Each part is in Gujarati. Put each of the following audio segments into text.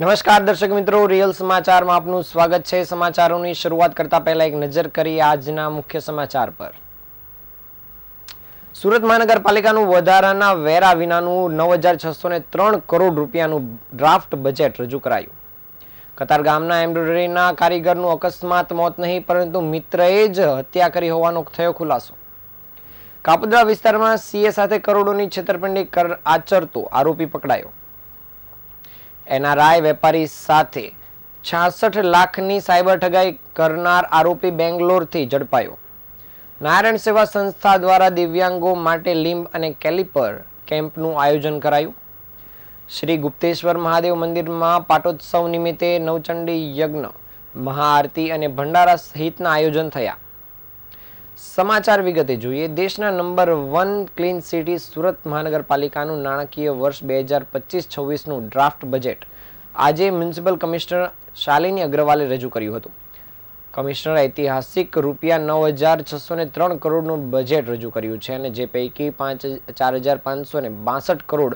નમસ્કાર દર્શક મિત્રો, રિયલ સમાચારમાં આપનું સ્વાગત છે। સમાચારોની શરૂઆત કરતા પહેલા એક નજર કરીએ આજના મુખ્ય સમાચાર પર। સુરત મહાનગરપાલિકાનું વધારાના વેરા વિનાનું 9,603 કરોડ રૂપિયાનું ડ્રાફ્ટ બજેટ રજૂ કરાયું। કતારગામના એમ્બ્રોઇડરીના કારીગરનું અકસ્માત મોત નહીં પરંતુ મિત્રએ જ હત્યા કરી હોવાનો થયો ખુલાસો। કાપોદ્રા વિસ્તારમાં સીએ સાથે કરોડોની છેતરપિંડી આચરતો આરોપી પકડાયો। એનઆરઆઈ વેપારી સાથે 66 લાખની સાયબર ઠગાઈ કરનાર આરોપી બેંગ્લોરથી ઝડપાયો। નારાયણ સેવા સંસ્થા દ્વારા દિવ્યાંગો માટે લિમ્બ અને કેલિપર કેમ્પનું આયોજન કરાયું। શ્રી ગુપ્તેશ્વર મહાદેવ મંદિરમાં પાટોત્સવ નિમિત્તે નવચંડી યજ્ઞ, મહાઆરતી અને ભંડારા સહિતના આયોજન થયા। સમાચાર વિગતે જોઈએ। દેશના નંબર 1 ક્લીન સિટી સુરત મહાનગરપાલિકાનું નાણાકીય વર્ષ 2025-26નું ડ્રાફ્ટ બજેટ આજે મ્યુનિસિપલ કમિશનર શાલિની અગ્રવાલે રજૂ કર્યું હતું। કમિશનર ઐતિહાસિક ₹9,603 કરોડનું બજેટ રજૂ કર્યું છે અને જે પૈકી 4,562 કરોડ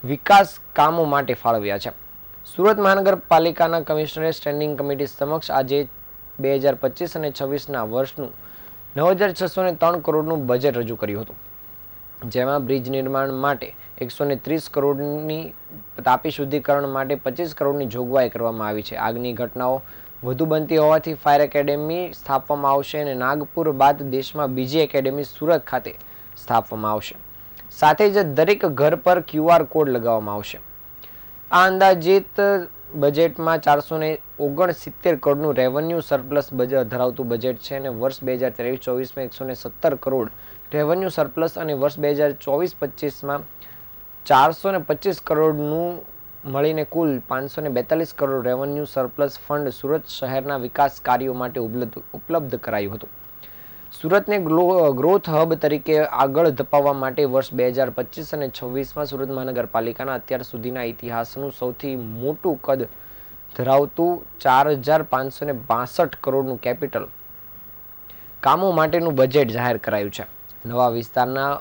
વિકાસ કામો માટે ફાળવ્યા છે। સુરત મહાનગરપાલિકાના કમિશનરે સ્ટેન્ડિંગ કમિટી સમક્ષ આજે 2025 અને 26ના વર્ષનું 9,603 કરોડનું બજેટ રજૂ કર્યું હતું, જેમાં બ્રિજ નિર્માણ માટે 130 કરોડની, તાપી શુદ્ધિકરણ માટે 25 કરોડની જોગવાઈ કરવામાં આવી છે। આગની ઘટનાઓ વધુ બનતી હોવાથી ફાયર એકેડેમી સ્થાપવામાં આવશે અને નાગપુર બાદ દેશમાં બીજી એકેડેમી સુરત ખાતે સ્થાપવામાં આવશે। સાથે જ દરેક ઘર પર QR કોડ લગાવવામાં આવશે। આ અંદાજિત બજેટમાં 469 કરોડનું રેવન્યુ સરપ્લસ ધરાવતું બજેટ છે અને વર્ષ 2023-24માં 117 કરોડ રેવન્યુ સરપ્લસ અને વર્ષ 2024-25માં 425 કરોડનું મળીને કુલ 542 crore revenue surplus fund Surat શહેરના વિકાસ કાર્યો માટે ઉપલબ્ધ કરાયું હતું। સુરતને ગ્રોથ હબ તરીકે આગળ ધપાવવા માટે વર્ષ 2025 અને 26માં સુરત મહાનગરપાલિકાના અત્યાર સુધીના ઇતિહાસનું સૌથી મોટું કદ ધરાવતું 4,562 કરોડનું કેપિટલ કામો માટેનું બજેટ જાહેર કરાયું છે। નવા વિસ્તારના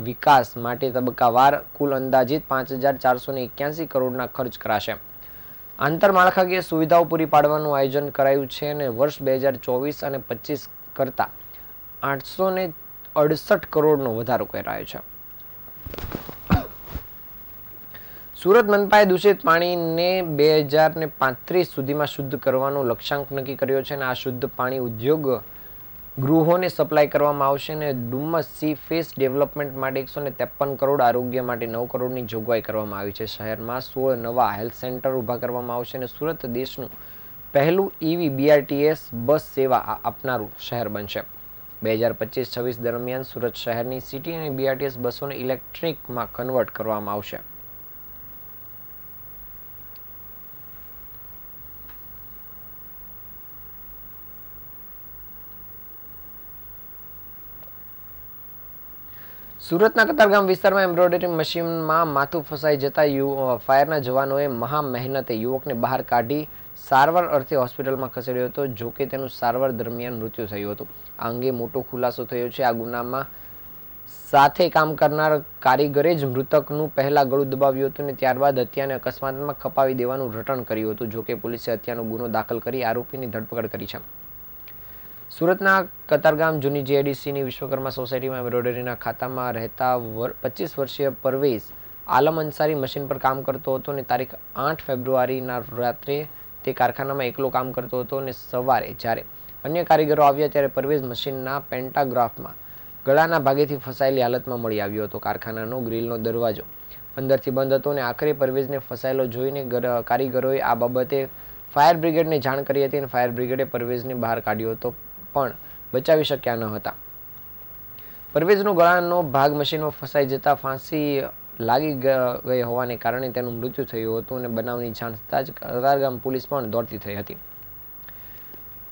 વિકાસ માટે તબક્કાવાર કુલ અંદાજિત 5,481 કરોડના ખર્ચ કરાશે। આંતરમાળખાકીય સુવિધાઓ પૂરી પાડવાનું આયોજન કરાયું છે અને વર્ષ 2024 અને 25 કરતાં 868 કરોડનો વધારો કરાયો છે। સુરત મનપાએ દૂષિત પાણીને 2035 સુધીમાં શુદ્ધ કરવાનો લક્ષ્યાંક નક્કી કર્યો છે અને આ શુદ્ધ પાણી ઉદ્યોગ ગૃહોને સપ્લાય કરવામાં આવશે અને ડુમસ સી ફેસ ડેવલપમેન્ટ માટે 153 કરોડ, આરોગ્ય માટે 9 કરોડની જોગવાઈ કરવામાં આવી છે। શહેરમાં 16 નવા હેલ્થ સેન્ટર ઊભા કરવામાં આવશે અને સુરત દેશનું પહેલું EV BRTS બસ સેવા આપનારું શહેર બનશે। 2025-26 દરમિયાન સુરત શહેરની સિટી અને BRTS બસોને ઇલેક્ટ્રિકમાં કન્વર્ટ કરવામાં આવશે। સુરતના કતારગામ વિસ્તારમાં એમ્બ્રોઇડરી મશીનમાં માથું ફસાઈ જતા ફાયરના જવાનોએ મહા મહેનતે યુવકને બહાર કાઢી સારવાર અર્થે હોસ્પિટલમાં ખસેડ્યો હતો, જોકે તેનું સારવાર દરમિયાન મૃત્યુ થયું હતું। આ અંગે મોટો ખુલાસો થયો છે। આ ગુનામાં સાથે કામ કરનાર કારીગરે જ મૃતકનું પહેલા ગળું દબાવ્યું હતું અને ત્યારબાદ હત્યાને અકસ્માતમાં ખપાવી દેવાનું રટણ કર્યું હતું, જોકે પોલીસે હત્યાનો ગુનો દાખલ કરી આરોપીની ધરપકડ કરી છે। સુરતના કતારગામ જૂની JIDCની વિશ્વકર્મા સોસાયટીમાં એમ્બ્રોઇડરીના ખાતામાં રહેતા 25 વર્ષીય પરવેઝ આલમ અંસારી મશીન પર કામ કરતો હતો અને તારીખ 8 ફેબ્રુઆરીના રાત્રે તે કારખાનામાં એકલો કામ કરતો હતો અને સવારે જ્યારે અન્ય કારીગરો આવ્યા ત્યારે પરવેઝ મશીનના પેન્ટાગ્રાફમાં ગળાના ભાગેથી ફસાયેલી હાલતમાં મળી આવ્યો હતો। કારખાનાનો ગ્રીલનો દરવાજો અંદરથી બંધ હતો અને આખરે પરવેઝને ફસાયેલો જોઈને કારીગરોએ આ બાબતે ફાયર બ્રિગેડને જાણ કરી હતી અને ફાયર બ્રિગેડે પરવેઝને બહાર કાઢ્યો હતો પણ બચાવી શક્યા ન હતા। પરવેઝનો ગળાનો ભાગ મશીનમાં ફસાઈ જતા ફાંસી લાગી ગઈ હોવાને કારણે તેનું મૃત્યુ થયું હતું અને બનાવની જાણ થતાં જ કતારગામ પોલીસ પણ દોડતી થઈ હતી।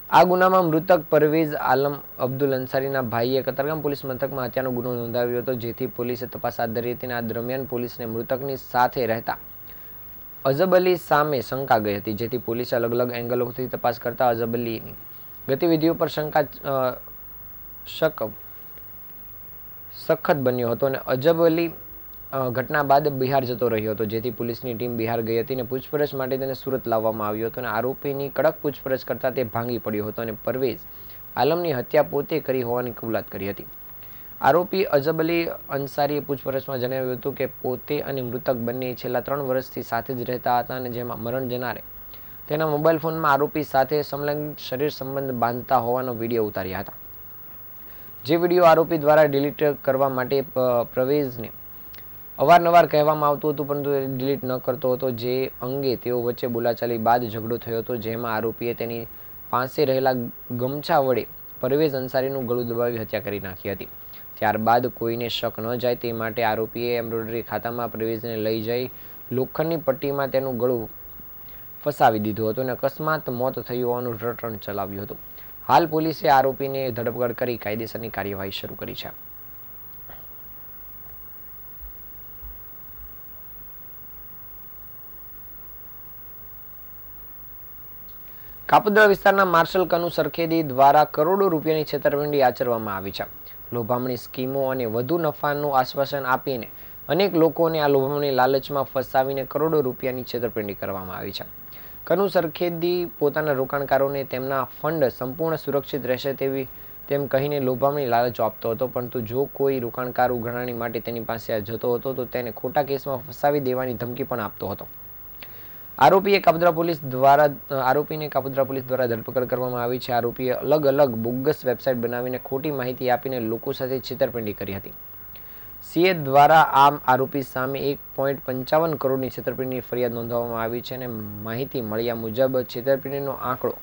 આ ગુનામાં મૃતક પરવેઝ આલમ અબ્દુલ અંસારીના ભાઈએ કતારગામ પોલીસ મથકમાં હત્યાનો ગુનો નોંધાવ્યો હતો, જેથી પોલીસે તપાસ હાથ ધરી હતી અને આ દરમિયાન પોલીસને મૃતકની સાથે રહેતા અઝબ અલી સામે શંકા ગઈ હતી, જેથી પોલીસે અલગ અલગ એંગલોથી તપાસ કરતા અઝબ અલીની ગતિવિધિઓ પર શક સખત બન્યો હતો અને અઝબ અલી ઘટના બાદ બિહાર જતો રહ્યો હતો, જેથી પોલીસની ટીમ બિહાર ગઈ હતી અને પૂછપરછ માટે તેને સુરત લાવવામાં આવ્યો હતો અને આરોપીની કડક પૂછપરછ કરતા તે ભાંગી પડ્યો હતો અને પરવેઝ આલમની હત્યા પોતે કરી હોવાની કબૂલાત કરી હતી. આરોપી અજબ અલી અંસારીએ પૂછપરછમાં જણાવ્યું હતું કે પોતે અને મૃતક બંને છેલ્લા 3 વર્ષથી સાથે જ રહેતા હતા અને જેમાં મરણ જનારે તેના મોબાઈલ ફોનમાં આરોપી સાથે સંલગ્ન શરીર સંબંધ બાંધતા હોવાનો વિડીયો ઉતાર્યા હતા. જે વિડીયો આરોપી દ્વારા ડિલીટ કરવા માટે પરવેઝને અવારનવાર કહેવામાં આવતું હતું, પરંતુ તે ડિલીટ ન કરતો હતો, જે અંગે તેઓ વચ્ચે બોલાચાલી બાદ ઝઘડો થયો હતો, જેમાં આરોપીએ તેની પાસે રહેલા ગમછા વડે પરવેઝ અંસારીનું ગળું દબાવી હત્યા કરી નાખી હતી. ત્યારબાદ કોઈને શક ન જાય તે માટે આરોપીએ એમ્બ્રોઇડરી ખાતામાં પરવેઝને લઈ જઈ લોખંડની પટ્ટીમાં તેનું ગળું ફસાવી દીધું હતું અને અકસ્માત મોત થયું હોવાનું રટણ ચલાવ્યું હતું. હાલ પોલીસે આરોપીને ધરપકડ કરી કાયદેસરની કાર્યવાહી શરૂ કરી છે. કાપોદ્રા વિસ્તારના માર્શલ કનુ સરખેદી દ્વારા કરોડો રૂપિયાની છેતરપિંડી આચરવામાં આવી છે. લોભામણી સ્કીમો અને વધુ નફાનું આશ્વાસન આપીને અનેક લોકોને આ લોભામણી લાલચમાં ફસાવીને કરોડો રૂપિયાની છેતરપિંડી કરવામાં આવી છે. કનુ સરખેદી પોતાના રોકાણકારોને તેમના ફંડ સંપૂર્ણ સુરક્ષિત રહેશે તેમ કહીને લોભામણી લાલચો આપતો હતો, પરંતુ જો કોઈ રોકાણકાર ઉઘરાણી માટે તેની પાસે જતો હતો તો તેને ખોટા કેસમાં ફસાવી દેવાની ધમકી પણ આપતો હતો. આરોપીને કાપોદ્રા પોલીસ દ્વારા ધરપકડ કરવામાં આવી છે. આરોપીએ અલગ અલગ બોગસ વેબસાઇટ બનાવીને ખોટી માહિતી આપીને લોકો સાથે છેતરપિંડી કરી હતી. સીએ દ્વારા આ આરોપી સામે 1.55 કરોડની છેતરપિંડીની ફરિયાદ નોંધવામાં આવી છે અને માહિતી મળ્યા મુજબ છેતરપિંડીનો આંકડો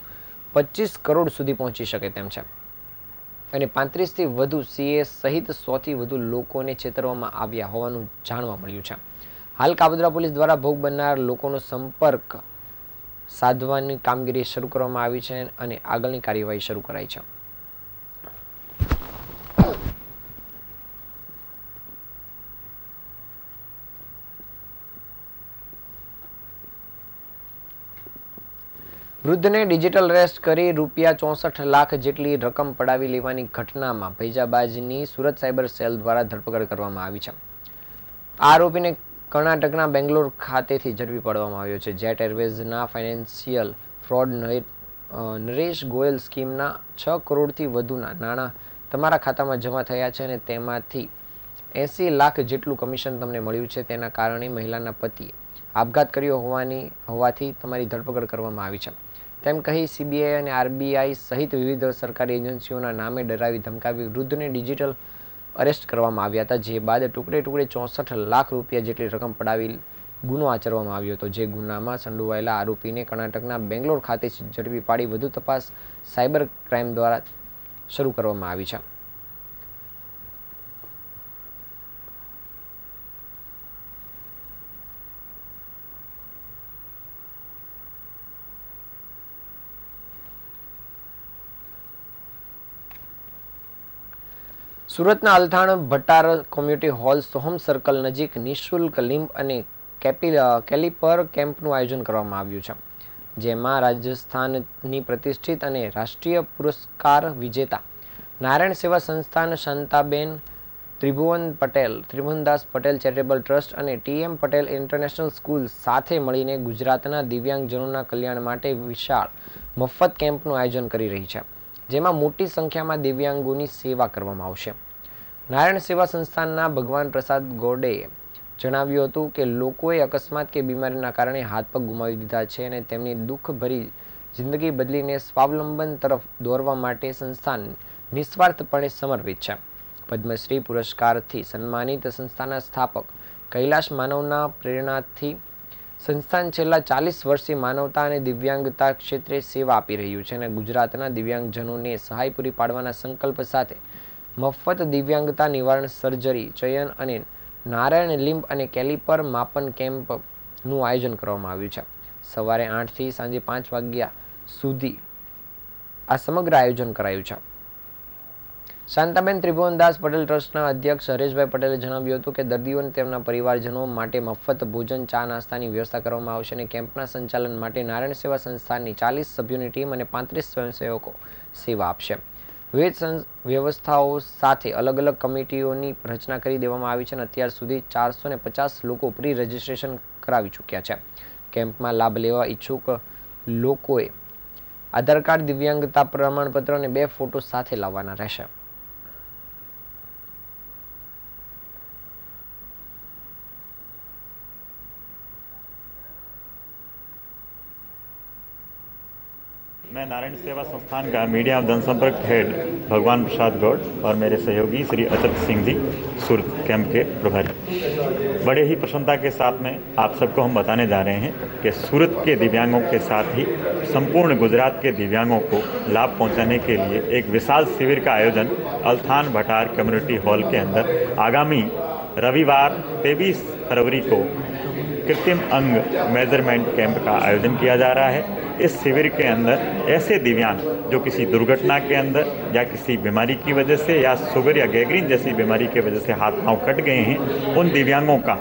25 કરોડ સુધી પહોંચી શકે તેમ છે અને 35થી વધુ સીએ સહિત 100થી વધુ લોકોને છેતરવામાં આવ્યા હોવાનું જાણવા મળ્યું છે. હાલ કાપોદ્રા પોલીસ દ્વારા ભોગ બનનાર લોકોનો સંપર્ક સાધવાની કામગીરી શરૂ કરવામાં આવી છે અને આગળની કાર્યવાહી શરૂ કરાઈ છે. વૃદ્ધને ડિજિટલ અરેસ્ટ કરી ₹64 લાખ જેટલી રકમ પડાવી લેવાની ઘટનામાં ભૈજાબાદની સુરત સાયબર સેલ દ્વારા ધરપકડ કરવામાં આવી છે. આ આરોપીને કર્ણાટકના બેંગ્લોર ખાતેથી ઝડપી પાડવામાં આવ્યો છે. જેટ એરવેઝના ફાઇનાન્શિયલ ફ્રોડ નરેશ ગોયલ સ્કીમના 6 કરોડથી વધુના નાણાં તમારા ખાતામાં જમા થયા છે અને તેમાંથી 80 લાખ જેટલું કમિશન તમને મળ્યું છે. તેના કારણે મહિલાના પતિએ આપઘાત કર્યો હોવાથી તમારી ધરપકડ કરવામાં આવી છે તેમ કહી સીબીઆઈ અને આરબીઆઈ સહિત વિવિધ સરકારી એજન્સીઓના નામે ડરાવી ધમકાવી વૃદ્ધને ડિજિટલ અરેસ્ટ કરવામાં આવ્યા હતા, જે બાદ ટુકડે 64 લાખ રૂપિયા જેટલી રકમ પડાવી ગુનો આચરવામાં આવ્યો હતો. જે ગુનામાં સંડોવાયેલા આરોપીને કર્ણાટકના બેંગ્લોર ખાતે ઝડપી પાડી વધુ તપાસ સાયબર ક્રાઇમ દ્વારા શરૂ કરવામાં આવી છે. સુરતના Althan Bhatar community hall Soham circle નજીક નિઃશુલ્ક લિમ્બ અને કેલિપર કેમ્પનું આયોજન કરવામાં આવ્યું છે, જેમાં રાજસ્થાનની પ્રતિષ્ઠિત અને રાષ્ટ્રીય પુરસ્કાર વિજેતા નારાયણ સેવા સંસ્થાન, શાંતાબેન ત્રિભુવનદાસ પટેલ ચેરિટેબલ ટ્રસ્ટ અને ટીએમ પટેલ ઇન્ટરનેશનલ સ્કૂલ સાથે મળીને ગુજરાતના દિવ્યાંગજનોના કલ્યાણ માટે વિશાળ મફત કેમ્પનું આયોજન કરી રહી છે, જેમાં મોટી સંખ્યામાં દિવ્યાંગોની સેવા કરવામાં આવશે. નારાયણ સેવા સંસ્થાનના ભગવાન પ્રસાદ ગોડેએ જણાવ્યું હતું કે લોકોએ અકસ્માત કે બીમારીના કારણે હાથ પગ ગુમાવી દીધા છે અને તેમની દુઃખભરી જિંદગી બદલીને સ્વાવલંબન તરફ દોરવા માટે સંસ્થાન નિસ્વાર્થપણે સમર્પિત છે. પદ્મશ્રી પુરસ્કારથી સન્માનિત સંસ્થાના સ્થાપક કૈલાશ માનવના પ્રેરણાથી સંસ્થાન છેલ્લા 40 વર્ષથી માનવતા અને દિવ્યાંગતા ક્ષેત્રે સેવા આપી રહ્યું છે અને ગુજરાતના દિવ્યાંગજનોને સહાય પૂરી પાડવાના સંકલ્પ સાથે મફત દિવ્યાંગતા નિવારણ સર્જરી, ચયન અને નારાયણ લિમ્બ અને કેલિપર માપન કેમ્પનું આયોજન કરવામાં આવ્યું છે. સવારે 8 થી સાંજે 5 વાગ્યા સુધી આ સમગ્ર આયોજન કરાયું છે. શાંતાબેન ત્રિભુવનદાસ પટેલ ટ્રસ્ટના અધ્યક્ષ હરેશભાઈ પટેલે જણાવ્યું હતું કે દર્દીઓને તેમના પરિવારજનો માટે મફત ભોજન, ચા, નાસ્તાની વ્યવસ્થા કરવામાં આવશે અને કેમ્પના સંચાલન માટે નારાયણ સેવા સંસ્થાનની 40 સભ્યોની ટીમ અને 35 સ્વયંસેવકો સેવા આપશે. વિવિધ વ્યવસ્થાઓ સાથે અલગ અલગ કમિટીઓની રચના કરી દેવામાં આવી છે અને અત્યાર સુધી 450 લોકો પ્રી રજિસ્ટ્રેશન કરાવી ચૂક્યા છે. કેમ્પમાં લાભ લેવા ઈચ્છુક લોકોએ આધાર કાર્ડ, દિવ્યાંગતા પ્રમાણપત્ર અને 2 ફોટો સાથે લાવવાના રહેશે. मैं नारायण सेवा संस्थान का मीडिया और जनसंपर्क हेड भगवान प्रसाद गौड़ और मेरे सहयोगी श्री अचल सिंह जी सूरत कैंप के प्रभारी, बड़े ही प्रसन्नता के साथ में आप सबको हम बताने जा रहे हैं कि सूरत के दिव्यांगों के साथ ही संपूर्ण गुजरात के दिव्यांगों को लाभ पहुंचाने के लिए एक विशाल शिविर का आयोजन अल्थान भटार कम्युनिटी हॉल के अंदर आगामी रविवार 23 फरवरी को कृत्रिम अंग मेजरमेंट कैंप का आयोजन किया जा रहा है. इस शिविर के अंदर ऐसे दिव्यांग जो किसी दुर्घटना के अंदर या किसी बीमारी की वजह से या शुगर या गैंग्रीन जैसी बीमारी की वजह से हाथ पांव कट गए हैं, उन दिव्यांगों का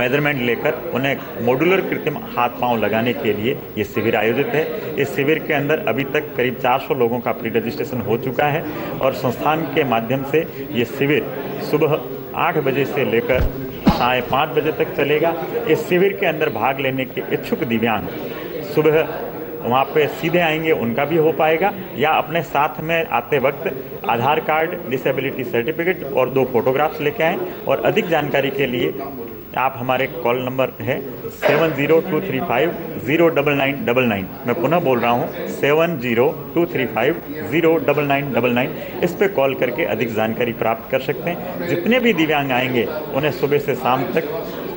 मेजरमेंट लेकर उन्हें मॉड्यूलर कृत्रिम हाथ पांव लगाने के लिए ये शिविर आयोजित है. इस शिविर के अंदर अभी तक करीब 400 लोगों का प्री रजिस्ट्रेशन हो चुका है और संस्थान के माध्यम से ये शिविर सुबह 8 बजे से लेकर 5:30 बजे तक चलेगा. इस शिविर के अंदर भाग लेने के इच्छुक दिव्यांग सुबह वहाँ पे सीधे आएंगे, उनका भी हो पाएगा, या अपने साथ में आते वक्त आधार कार्ड, डिसेबिलिटी सर्टिफिकेट और 2 फोटोग्राफ्स लेके आएँ. और अधिक जानकारी के लिए आप हमारे कॉल नंबर है 7023509999. मैं पुनः बोल रहा हूँ 7023509999. इस पे कॉल करके अधिक जानकारी प्राप्त कर सकते हैं. जितने भी दिव्यांग आएंगे उन्हें सुबह से शाम तक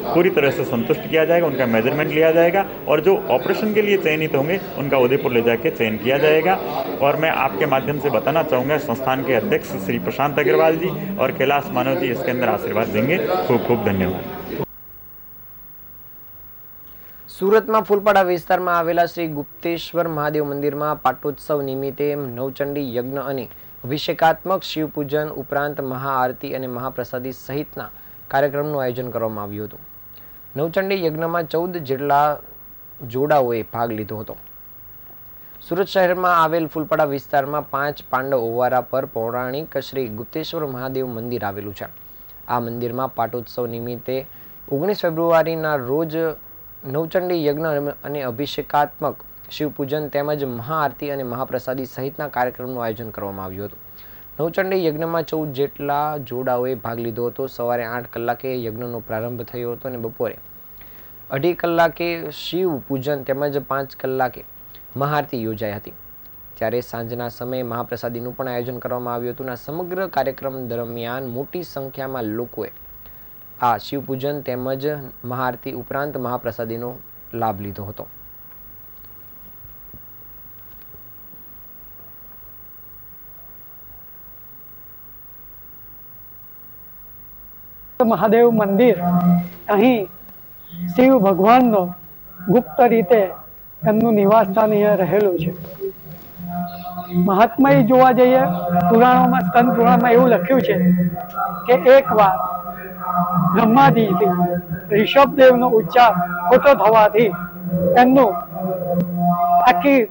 पूरी तरह से संतुष्ट किया जाएगा, उनका मेजरमेंट लिया जाएगा और जो ऑपरेशन के लिए चयनित होंगे उनका उदयपुर ले जाके चयन किया जाएगा. और मैं आपके माध्यम से बताना चाहूँगा संस्थान के अध्यक्ष श्री प्रशांत अग्रवाल जी और कैलाश मानव जी इसके अंदर आशीर्वाद देंगे. खूब खूब धन्यवाद. સુરતમાં ફૂલપાડા વિસ્તારમાં આવેલા શ્રી ગુપ્તેશ્વર મહાદેવ મંદિરમાં પાટોત્સવ નિમિત્તે નવચંડી યજ્ઞ અને અભિષેકાત્મક શિવપૂજન ઉપરાંત મહાઆરતી અને મહાપ્રસાદી સહિતના કાર્યક્રમનું આયોજન કરવામાં આવ્યું હતું. નવચંડી યજ્ઞમાં 14 જેટલા જોડાઓએ ભાગ લીધો હતો. સુરત શહેરમાં આવેલ ફૂલપાડા વિસ્તારમાં 5 પાંડવ ઓવારા પર પૌરાણિક શ્રી ગુપ્તેશ્વર મહાદેવ મંદિર આવેલું છે. આ મંદિરમાં પાટોત્સવ નિમિત્તે 19 ફેબ્રુઆરીના રોજ નવચંડી યજ્ઞ અને અભિષેકાત્મક શિવપૂજન તેમજ મહાઆરતી અને મહાપ્રસાદી સહિતના કાર્યક્રમનું આયોજન કરવામાં આવ્યું હતું. નવચંડી યજ્ઞમાં 14 જેટલા જોડાઓએ ભાગ લીધો હતો. સવારે 8 કલાકે યજ્ઞનો પ્રારંભ થયો હતો અને બપોરે 2:30 કલાકે શિવ પૂજન તેમજ 5 કલાકે મહાઆરતી યોજાઈ હતી. ત્યારે સાંજના સમયે મહાપ્રસાદીનું પણ આયોજન કરવામાં આવ્યું હતું. સમગ્ર કાર્યક્રમ દરમિયાન મોટી સંખ્યામાં લોકોએ આ શિવપૂજન તેમજ મહાઆરતી ઉપરાંત મહાપ્રસાદીનો લાભ લીધો હતો. મહાદેવ મંદિર અહીં શિવ ભગવાનનો ગુપ્ત રીતે એમનું નિવાસ સ્થાન અહીંયા રહેલું છે. મહાત્મય જોવા જઈએ પુરાણોમાં, સ્કંદ પુરાણમાં એવું લખ્યું છે કે એકવાર બ્રહ્માજીથી ઋષભદેવનો ઉચ્ચાર ખોટો થવાથી એમનું આખી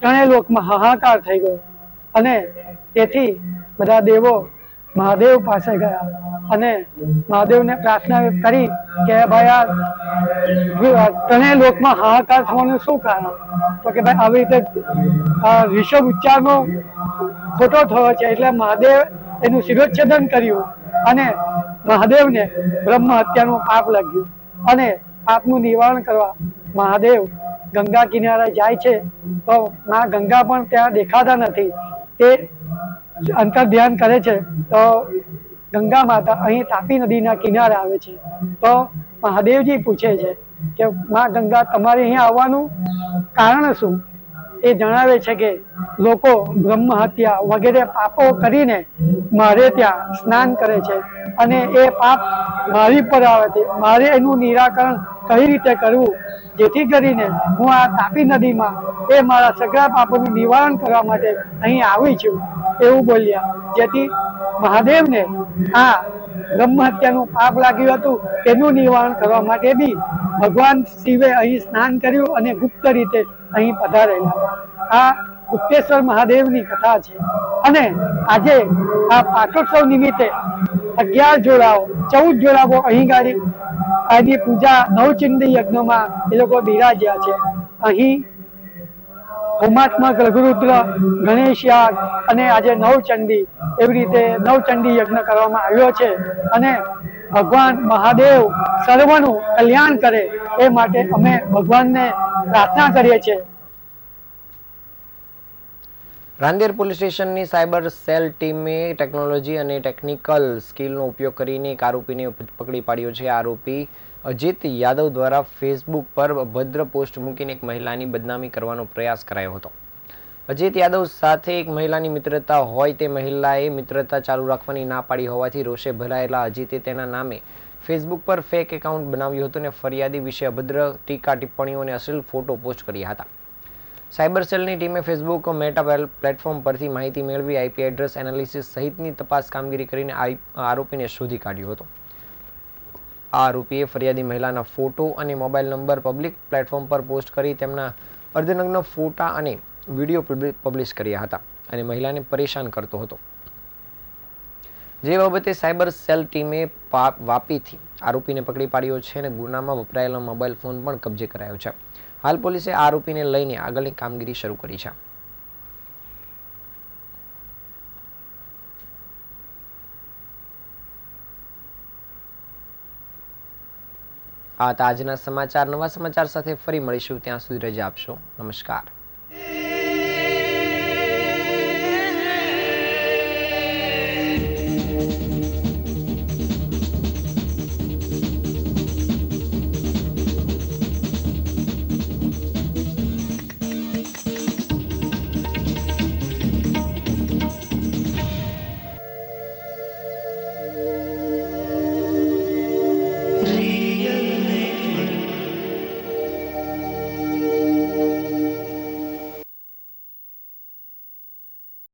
3 લોકમાં હાહાકાર થઈ ગયો અને તેથી બધા દેવો મહાદેવ પાસે ગયા અને મહાદેવને પ્રાર્થના કરી કે ભાઈ આ 3 લોકમાં હાહાકાર થવાનું શું કારણ? તો કે ભાઈ આવી રીતે ઋષભ ઉચ્ચારનો ખોટો થયો છે એટલે મહાદેવ એનું શિરોચ્છેદન કર્યું અને મહાદેવને બ્રહ્મ હત્યાનું પાપ લાગ્યું અને પાપનું નિવારણ કરવા મહાદેવ ગંગા કિનારે જાય છે તો મા ગંગા પણ ત્યાં દેખાતા નથી. તે અંતર ધ્યાન કરે છે તો ગંગા માતા અહીં તાપી નદીના કિનારે આવે છે. તો મહાદેવજી પૂછે છે કે મા ગંગા તમારે અહીંયા આવવાનું કારણ શું? એ જણાવે છે કે લોકો બ્રહ્મ હત્યા વગેરે પાપો કરીને મારે ત્યાં સ્નાન કરે છે અને એ પાપ મારી પર આવે છે. મારે એનું નિરાકરણ કઈ રીતે કરવું જેથી કરીને હું આ તાપી નદીમાં એ મારા સગળા પાપોનું નિવારણ કરવા માટે અહીં આવી છું એવું બોલ્યા. જેથી મહાદેવને આ બ્રહ્મ હત્યાનું પાપ લાગ્યું હતું તેનું નિવારણ કરવા માટે બી ભગવાન શિવે અહીં સ્નાન કર્યું અને ગુપ્ત રીતે અહીં પધારેલા. આ ગુપ્તેશ્વર મહાદેવની કથા છે અને આજે આ પાટોત્સવ નિમિત્તે 11 જોડાઓ 14 જોડાઓ અહીં ગાડી આની પૂજા નવચંડી યજ્ઞમાં એ લોકો બિરાજ્યા છે. અહીં હોમાત્મક લઘુરુદ્ર ગણેશ યાગ અને આજે નવચંડી એવી રીતે નવચંડી યજ્ઞ કરવામાં આવ્યો છે અને ભગવાન મહાદેવ સર્વનું કલ્યાણ કરે એ માટે અમે ભગવાનને પ્રાર્થના કરીએ છીએ. રાંદેર પોલીસ સ્ટેશનની સાયબર સેલ ટીમે ટેકનોલોજી અને ટેકનિકલ સ્કિલનો ઉપયોગ કરીને એક આરોપીને પકડી પાડ્યો છે. આરોપી અજીત યાદવ દ્વારા ફેસબુક પર અભદ્ર પોસ્ટ મૂકીને એક મહિલાની બદનામી કરવાનો પ્રયાસ કરાયો હતો. અજીત યાદવ સાથે એક મહિલાની મિત્રતા હોય તે મહિલાએ મિત્રતા ચાલુ રાખવાની ના પાડી હોવાથી રોષે ભરાયેલા અજીતે તેના નામે ફેસબુક પર ફેક એકાઉન્ટ બનાવ્યું હતું અને ફરિયાદી વિશે અભદ્ર ટીકા ટિપ્પણીઓ અને અશ્લીલ ફોટો પોસ્ટ કર્યા હતા. સાયબર સેલની ટીમે ફેસબુક મેટા પ્લેટફોર્મ પરથી માહિતી મેળવી આઈપી એડ્રેસ એનાલિસિસ સહિતની તપાસ કામગીરી કરીને આરોપીને શોધી કાઢ્યો હતો. આ આરોપીએ ફરિયાદી મહિલાના ફોટો અને મોબાઈલ નંબર પબ્લિક પ્લેટફોર્મ પર પોસ્ટ કરી તેમના અર્ધનગ્ન ફોટા અને વિડીયો પબ્લિશ કર્યા હતા અને મહિલાને પરેશાન કરતો હતો. જે બાબતે સાયબર સેલ ટીમે વાપીથી આરોપીને પકડી પાડ્યો છે અને ગુનામાં વપરાયેલો મોબાઈલ ફોન પણ કબજે કરાયો છે. હાલ પોલીસે આરોપીને લઈને આગળની કામગીરી શરૂ કરી છે. આ હતા આજના સમાચાર. નવા સમાચાર સાથે ફરી મળીશું. ત્યાં સુધી રજા આપશો. નમસ્કાર. Re